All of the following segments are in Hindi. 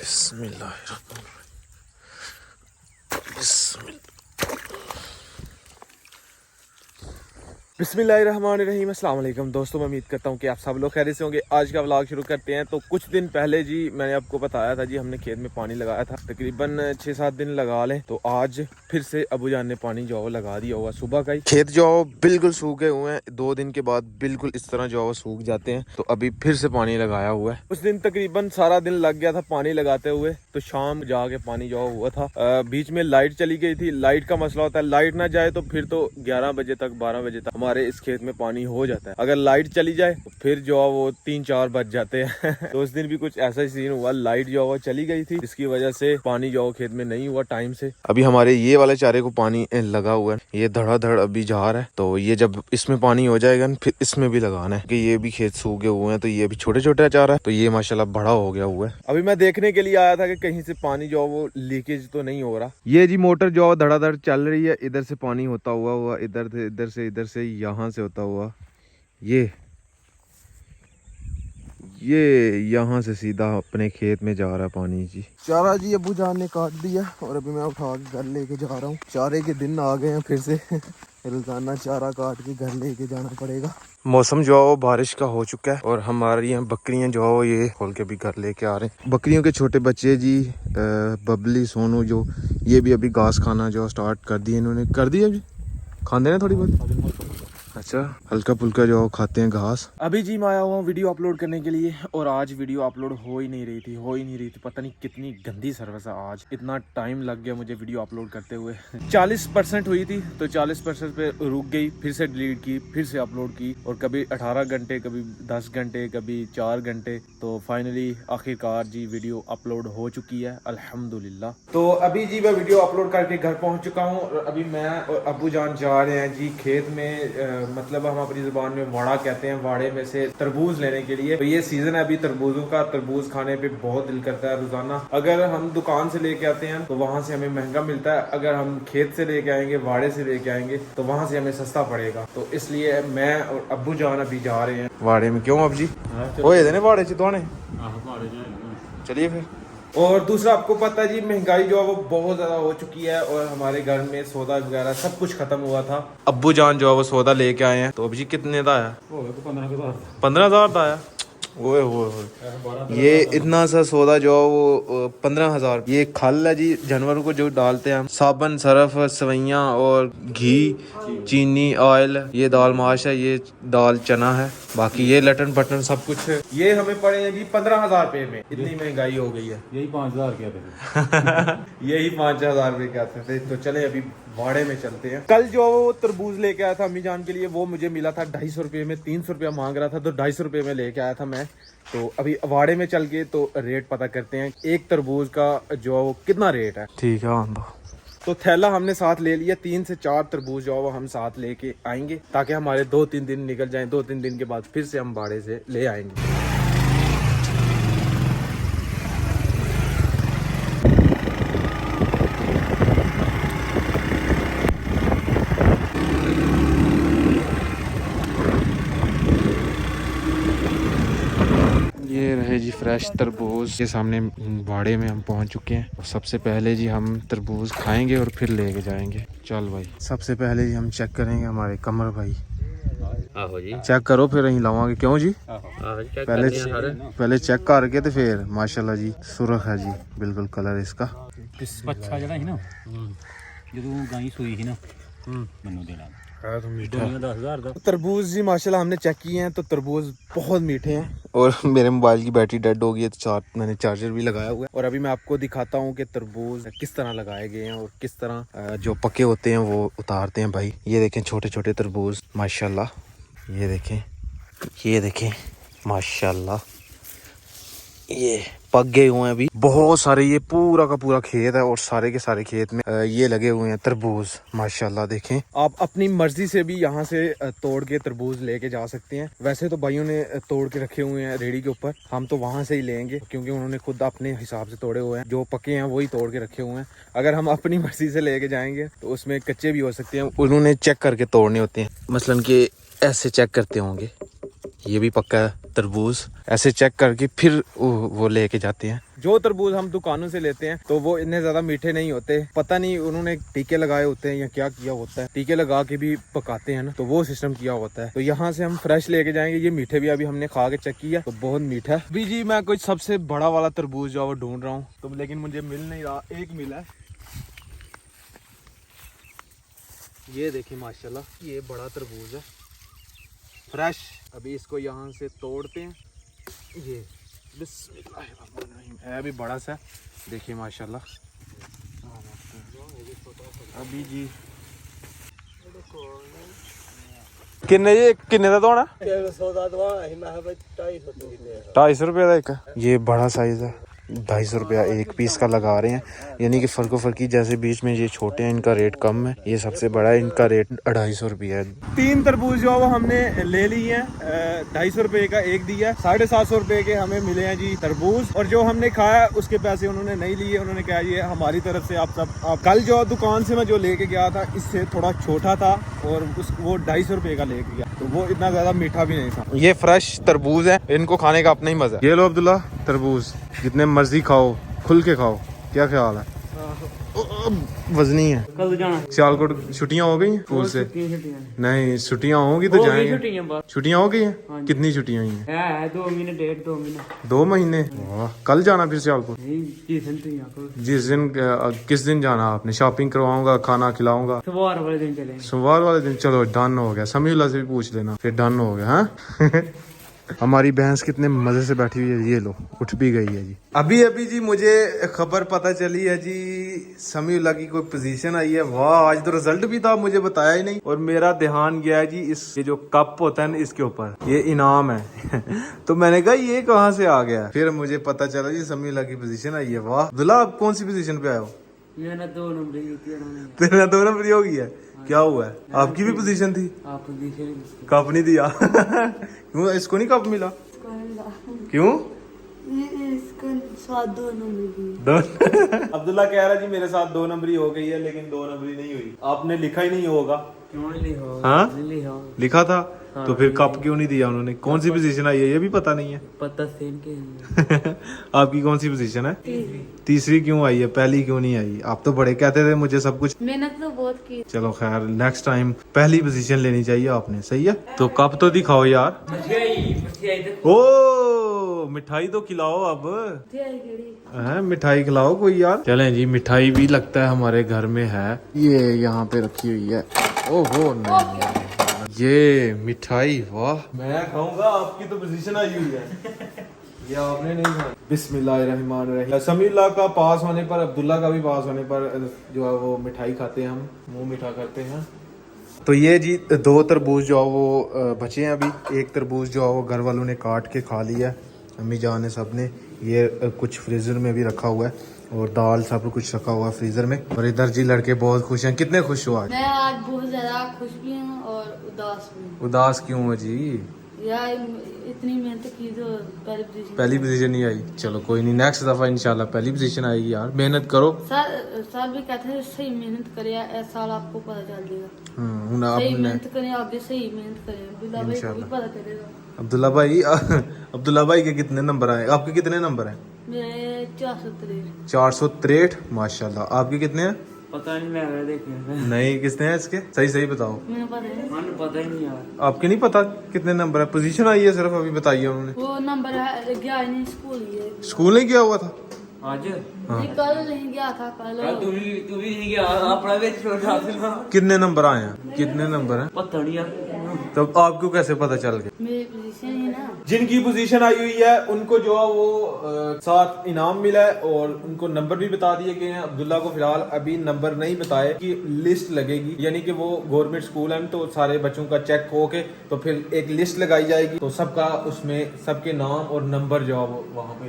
बिस्मिल्लाहिर्रहमानिर्रहीम। अस्सलाम वालेकुम दोस्तों, मैं उम्मीद करता हूँ कि आप सब लोग खैरियत से होंगे। आज का व्लॉग शुरू करते हैं। तो कुछ दिन पहले जी मैंने आपको बताया था जी, हमने खेत में पानी लगाया था, तकरीबन 6-7 दिन लगा लें। तो आज फिर से अबू जान ने पानी जो है लगा दिया हुआ सुबह का ही। खेत जो है बिल्कुल सूख गए हुए हैं। 2 दिन के बाद बिल्कुल इस तरह जो है सूख जाते हैं। तो अभी फिर से पानी लगाया हुआ है। उस दिन तकरीबन सारा दिन लग गया था पानी लगाते हुए, तो शाम जाके पानी जो हुआ था। बीच में लाइट चली गई थी। लाइट का मसला होता है, लाइट ना जाए तो फिर तो 11 बजे तक 12 बजे तक हमारे इस खेत में पानी हो जाता है। अगर लाइट चली जाए तो फिर जो है वो 3-4 बज जाते हैं। तो उस दिन भी कुछ ऐसा ही सीन हुआ, लाइट जो है चली गई थी, इसकी वजह से पानी जो खेत में नहीं हुआ टाइम से। अभी हमारे ये वाले चारे को पानी लगा हुआ है, ये धड़ाधड़ अभी जा रहा है। तो ये जब इसमें पानी हो जाएगा फिर इसमें भी लगाना है, कि ये भी खेत सूखे हुए हैं। तो ये भी छोटे छोटे चारा है, तो ये माशाल्लाह बड़ा हो गया हुआ है। अभी मैं देखने के लिए आया था कि कहीं से पानी जो वो लीकेज तो नहीं हो रहा। ये जी मोटर जो धड़ाधड़ चल रही है, इधर से पानी होता हुआ इधर से यहाँ से होता हुआ ये यहाँ से सीधा अपने खेत में जा रहा है पानी जी। चारा जी अबू जान ने काट दिया और अभी मैं उठा के घर लेके जा रहा हूँ। चारे के दिन आ गए हैं फिर से। रोजाना चारा काट के घर लेके जाना पड़ेगा। मौसम जो है वो बारिश का हो चुका है और हमारी यहाँ बकरियां जो है ये खोल के भी घर लेके आ रहे हैं। बकरियों के छोटे बच्चे जी बबली सोनू जो ये भी अभी घास खाना जो स्टार्ट कर दिए इन्होंने। कर दिया अभी खाते हैं थोड़ी बहुत। अच्छा, हल्का फुल्का जो खाते हैं घास। अभी जी मैं आया हुआ वीडियो अपलोड करने के लिए और आज वीडियो अपलोड हो ही नहीं रही थी। पता नहीं कितनी गंदी सर्विस है आज, इतना टाइम लग गया मुझे वीडियो अपलोड करते हुए। 40% हुई थी तो 40% पे रुक गई, फिर से डिलीट की, फिर से अपलोड की और कभी 18 घंटे, कभी 10 घंटे, कभी 4 घंटे। तो फाइनली आखिरकार जी वीडियो अपलोड हो चुकी है अल्हम्दुलिल्लाह। तो अभी जी मैं वीडियो अपलोड करके घर पहुंच चुका हूं और अभी मैं और अबू जान जा रहे हैं जी खेत में। मतलब हम अपनी जुबान में वाड़ा कहते हैं, वाड़े में से तरबूज लेने के लिए। तो ये सीजन है अभी तरबूजों का, तरबूज खाने पे बहुत दिल करता है रोजाना। अगर हम दुकान से लेके आते हैं तो वहां से हमें महंगा मिलता है, अगर हम खेत से लेके आएंगे, वाड़े से लेके आएंगे तो वहां से हमें सस्ता पड़ेगा। तो इसलिए मैं और अब्बू जान अभी जा रहे हैं वाड़े में। क्यों अब जी वाड़े चलिए फिर। और दूसरा आपको पता है जी, महंगाई जो है वो बहुत ज्यादा हो चुकी है और हमारे घर में सौदा वगैरह सब कुछ खत्म हुआ था। अब्बू जान जो है वो सौदा लेके आए हैं। तो अभी जी कितने का आया? 15,000 का आया। ओए होए ये इतना सा सौदा जो है वो 15,000। ये खल है जी जानवरों को जो डालते हैं हम, साबुन, सरफ, सवैयाँ और घी, चीनी, ऑयल, ये दाल माश है, ये दाल चना है, बाकी ये लटन बटन सब कुछ है। ये हमें पड़े हैं जी 15,000 रुपए में। इतनी महंगाई हो गई है। यही 5,000 के थे। यही 5,000 रुपए के आते थे। तो चले अभी वाड़े में चलते हैं। कल जो वो तरबूज लेके आया था अम्मी जान के लिए, वो मुझे मिला था 250 रुपये में। 300 रुपया मांग रहा था तो 250 रुपये में लेके आया था मैं। तो अभी वाड़े में चल के तो रेट पता करते हैं एक तरबूज का जो वो कितना रेट है। ठीक है, तो थैला हमने साथ ले लिया। 3 से 4 तरबूज जो वो हम साथ लेके आएंगे ताकि हमारे 2-3 दिन निकल जाएं। 2-3 दिन के बाद फिर से हम वाड़े से ले आएंगे। ये रहे जी फ्रेश तरबूज के सामने वाड़े में हम पहुंच चुके हैं। सबसे पहले जी हम तरबूज खाएंगे और फिर लेके जाएंगे। चल भाई, सबसे पहले जी हम चेक करेंगे हमारे कमर भाई। आहो जी चेक करो फिर अं लावांगे। क्यों जी? पहले चेक करके तो फिर माशाल्लाह जी सुरख है जी बिल्कुल कलर इसका। अच्छा जरा ना जो गाय सोई थी ना मनु देना तरबूज जी माशाल्लाह हमने चेक किए हैं तो तरबूज बहुत मीठे हैं। और मेरे मोबाइल की बैटरी डेड हो गई है तो मैंने चार्जर भी लगाया हुआ है। और अभी मैं आपको दिखाता हूँ कि तरबूज किस तरह लगाए गए हैं और किस तरह जो पके होते हैं वो उतारते हैं भाई। ये देखें छोटे छोटे तरबूज माशाल्लाह, ये देखें माशाल्लाह, ये पक गए हुए हैं अभी बहुत सारे। ये पूरा का पूरा खेत है और सारे के सारे खेत में ये लगे हुए हैं तरबूज माशाल्लाह। देखें आप अपनी मर्जी से भी यहाँ से तोड़ के तरबूज लेके जा सकते हैं। वैसे तो भाइयों ने तोड़ के रखे हुए हैं रेडी के ऊपर, हम तो वहां से ही लेंगे क्योंकि उन्होंने खुद अपने हिसाब से तोड़े हुए हैं। जो पके हैं वही तोड़ के रखे हुए हैं। अगर हम अपनी मर्जी से लेके जाएंगे तो उसमें कच्चे भी हो सकते हैं। उन्होंने चेक करके तोड़ने होते हैं, मसलन कि ऐसे चेक करते होंगे। ये भी पक्का है, तरबूज ऐसे चेक करके फिर वो लेके जाते हैं। जो तरबूज हम दुकानों से लेते हैं तो वो इतने ज्यादा मीठे नहीं होते, पता नहीं उन्होंने टीके लगाए होते हैं या क्या किया होता है, टीके लगा के भी पकाते हैं ना, तो वो सिस्टम किया होता है। तो यहाँ से हम फ्रेश लेके जाएंगे। ये मीठे भी अभी हमने खा के चेक किया तो बहुत मीठा है। अभी जी मैं कुछ सबसे बड़ा वाला तरबूज जो है वो ढूंढ रहा हूँ, तो लेकिन मुझे मिल नहीं रहा। एक मिला है, ये देखिए माशाल्लाह ये बड़ा तरबूज है फ्रेश। अभी इसको यहाँ से तोड़ते हैं। ये बिस्मिल्लाहिर्रहमानिर्रहीम है भी बड़ा सा, देखिए माशाल्लाह। अभी जी किन्ने दा धोना 250 रुपये का एक। ये बड़ा साइज है, 250 रुपया एक पीस का लगा रहे हैं, यानी कि फर्को फर्की। जैसे बीच में ये छोटे हैं इनका रेट कम है, ये सबसे बड़ा है इनका रेट 250 रुपया है। 3 तरबूज जो है वो हमने ले ली है, 250 रुपये का एक दिया। 750 रुपये के हमें मिले हैं जी तरबूज। और जो हमने खाया उसके पैसे उन्होंने नहीं लिए, उन्होंने कहा ये हमारी तरफ से आप कल जो दुकान से मैं जो लेके गया था इससे थोड़ा छोटा था और वो 250 रुपये का लेके गया, तो वो इतना ज्यादा मीठा भी नहीं था। ये फ्रेश तरबूज है, इनको खाने का अपना ही मजा है। ये लो अब्दुल्ला तरबूज, जितने मर्जी खाओ, खुल के खाओ। क्या ख्याल है? वजनी है। कल जाना सियालकोट। छुट्टियां हो गई हैं स्कूल से? नहीं, छुट्टियां होंगी तो जाएंगे। छुट्टियां हो गई हैं? कितनी छुट्टियां हुई हैं? 2 महीने 2 महीने। वाह, कल जाना फिर सियालकोट? जिस दिन किस दिन जाना आपने? शॉपिंग करवाऊंगा, खाना खिलाऊंगा। सोमवार वाले दिन चलेंगे। सोमवार वाले दिन चलो, डन हो गया। समीउल्लाह से भी पूछ लेना, फिर डन हो गया। हाँ हमारी भैंस कितने मजे से बैठी हुई है, ये लो उठ भी गई है जी। अभी जी मुझे खबर पता चली है जी, समीउल्लाह की कोई पोजीशन आई है। वाह, आज तो रिजल्ट भी था, मुझे बताया ही नहीं। और मेरा ध्यान गया है जी इस ये जो कप होता है ना इसके ऊपर, ये इनाम है। तो मैंने कहा ये कहाँ से आ गया, फिर मुझे पता चला जी समीउल्लाह की पोजीशन आई है। वाह अब्दुल्ला, आप कौन सी पोजीशन पे आए हो? मेरा 2 नंबर। तेरा 2 नंबर हो गया? क्या हुआ है? आपकी भी पोजीशन थी? कप नहीं दिया? क्यों, इसको नहीं कप मिला? क्यों? इसका साथ 2 नंबर। अब्दुल्ला कह रहा जी मेरे साथ 2 नंबरी हो गई है, लेकिन 2 नंबरी नहीं हुई। आपने लिखा ही नहीं होगा। क्यों नहीं लिखा? हाँ लिखा था। हाँ, तो फिर कप क्यों नहीं दिया उन्होंने? कौन सी पोजीशन आई है ये भी पता नहीं है? पता आपकी कौन सी पोजीशन है? तीसरी क्यों आई है, पहली क्यों नहीं आई? आप तो बड़े कहते थे मुझे सब कुछ। मेहनत तो बहुत की। चलो खैर, नेक्स्ट टाइम पहली पोजीशन लेनी चाहिए आपने। सही है, तो कप तो दिखाओ यार। ओ मिठाई तो खिलाओ अब। मिठाई खिलाओ कोई यार। चलें जी, मिठाई भी लगता है हमारे घर में है, ये यहाँ पे रखी हुई है। ओहो नहीं, ये मिठाई, वाह मैं खाऊंगा। आपकी तो पोजीशन आई हुई है, ये आपने नहीं खाई। बिस्मिल्लाहिर्रहमानिर्रहीम। समीउल्लाह का पास होने पर, अब्दुल्ला का भी पास होने पर जो है वो मिठाई खाते हैं, हम मुंह मीठा करते हैं। तो ये जी 2 तरबूज जो है वो बचे हैं अभी। एक तरबूज जो है वो घर वालों ने काट के खा लिया, अम्मी जान ने सब ने। ये कुछ फ्रीजर में भी रखा हुआ है और दाल सब कुछ रखा हुआ है फ्रीजर में। और इधर जी लड़के बहुत खुश हैं। कितने खुश हो आज? मैं आज बहुत ज्यादा खुश भी हूँ और उदास भी। उदास क्यों हो जी? यार इतनी मेहनत की तो पहली पोजीशन नहीं आई। चलो कोई नहीं, नेक्स्ट दफा इंशाल्लाह पहली पोजीशन आएगी यार। मेहनत करो। सर भी कहते हैं सही मेहनत करे, इस साल आपको पता चल जाएगा। सही मेहनत करें, आगे सही मेहनत करें, अब्दुल्ला भाई को भी पता चलेगा। अब्दुल्ला भाई के कितने नंबर आए? आपके कितने नंबर हैं? मेरे 463। माशाल्लाह। आपके कितने हैं? पता नहीं, मैं देखने नहीं। किसने हैं इसके? सही बताओ। पता ही नहीं यार। आपके नहीं पता कितने नंबर है? पोजीशन आई है सिर्फ, अभी बताइए उन्होंने। वो नंबर है गया नहीं, स्कूल नहीं गया हुआ था आज। हाँ। कल नहीं गया था। कल तू भी नहीं गया अपना भी छोड़ था। कितने नंबर आए हैं? कितने नंबर हैं? पता नहीं यार। तो आपको कैसे पता चल गया? मेरी पोजीशन है ना। जिनकी पोजीशन आई हुई है उनको जो है वो साथ इनाम मिला है और उनको नंबर भी बता दिए गए हैं। अब्दुल्ला को फिलहाल अभी नंबर नहीं बताए कि लिस्ट लगेगी, यानी कि वो गवर्नमेंट स्कूल है तो सारे बच्चों का चेक हो के तो फिर एक लिस्ट लगाई जाएगी, तो सबका उसमें सबके नाम और नंबर जो है वो वहाँ पे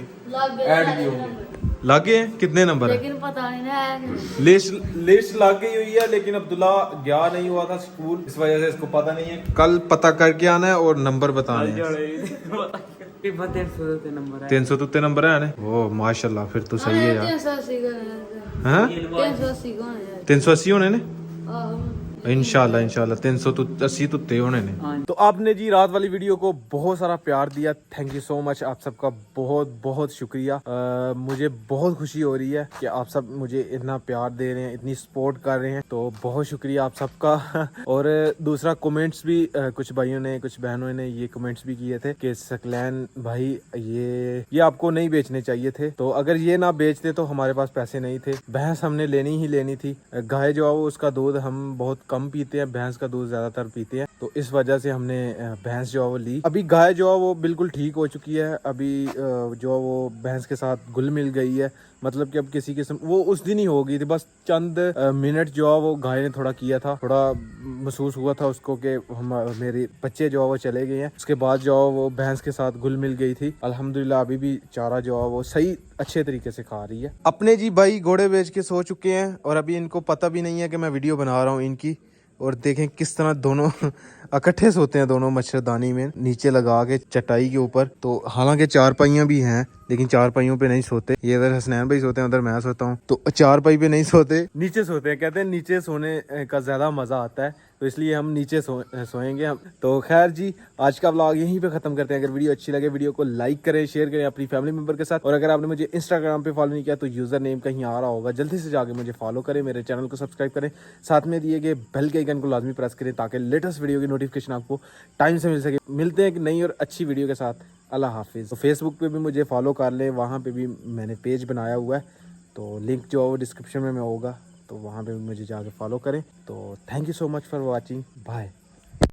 ऐड भी होंगे। लागे हैं कितने नंबर है? लेकिन पता नहीं है। लिस्ट लाग गई हुई है, लेकिन अब्दुल्ला गया नहीं हुआ था स्कूल, इस वजह से इसको पता नहीं है। कल पता करके आना है और नंबर बताने हैं। 300 तो नंबर है ना? ओ माशाल्लाह, फिर तो सही है यार। 380 होने ने। इंशाल्लाह इंशाल्लाह 380 तुत्ते होने ने। हाँ। तो आपने जी रात वाली वीडियो को बहुत सारा प्यार दिया, थैंक यू सो मच। आप सबका बहुत बहुत शुक्रिया। मुझे बहुत खुशी हो रही है कि आप सब मुझे इतना प्यार दे रहे हैं, इतनी सपोर्ट कर रहे हैं, तो बहुत शुक्रिया आप सबका। और दूसरा कमेंट्स भी कुछ भाइयों ने कुछ बहनों ने ये कमेंट्स भी किए थे कि सकलैन भाई ये आपको नहीं बेचने चाहिए थे, तो अगर ये ना बेचते तो हमारे पास पैसे नहीं थे। भैंस हमने लेनी ही लेनी थी। गाय जो है वो उसका दूध हम बहुत कम पीते हैं, भैंस का दूध ज्यादातर पीते हैं, तो इस वजह से हमने भैंस जो है वो ली। अभी गाय जो है वो बिल्कुल ठीक हो चुकी है। अभी जो है वो भैंस के साथ घुल मिल गई है, मतलब कि अब किसी किस्म वो उस दिन ही हो गई थी। बस चंद मिनट जो है वो गाय ने थोड़ा किया था, थोड़ा महसूस हुआ था उसको कि हम मेरे बच्चे जो है वो चले गए हैं। उसके बाद जो है वो भैंस के साथ घुल मिल गई थी। अल्हम्दुलिल्लाह अभी भी चारा जो है वो सही अच्छे तरीके से खा रही है। अपने जी भाई घोड़े बेच के सो चुके हैं और अभी इनको पता भी नहीं है कि मैं वीडियो बना रहा हूँ इनकी। और देखें किस तरह दोनों इकट्ठे सोते हैं, दोनों मच्छरदानी में नीचे लगा के चटाई के ऊपर। तो हालांकि चारपाइयाँ भी हैं लेकिन चारपाइयों पे नहीं सोते। ये इधर हसनैन भाई सोते हैं, उधर मैं सोता हूँ, तो चारपाई पे नहीं सोते, नीचे सोते हैं। कहते हैं नीचे सोने का ज्यादा मजा आता है, तो इसलिए हम नीचे सोएंगे हम। तो खैर जी आज का व्लॉग यहीं पे खत्म करते हैं। अगर वीडियो अच्छी लगे वीडियो को लाइक करें, शेयर करें अपनी फैमिली मेंबर के साथ। और अगर आपने मुझे इंस्टाग्राम पे फॉलो नहीं किया तो यूजर नेम कहीं आ रहा होगा, जल्दी से जाके मुझे फॉलो करें, मेरे चैनल को सब्सक्राइब करें, साथ में दिए गए बेल के आइकन को लाजमी प्रेस करें ताकि लेटेस्ट वीडियो की नोटिफिकेशन आपको टाइम से मिल सके। मिलते हैं एक नई और अच्छी वीडियो के साथ। अल्लाह हाफिज़। तो फेसबुक पे भी मुझे फॉलो कर लें, वहाँ पे भी मैंने पेज बनाया हुआ है, तो लिंक जो है वो डिस्क्रिप्शन में होगा, तो वहाँ पे मुझे जाके फॉलो करें। तो thank you so much for watching, bye.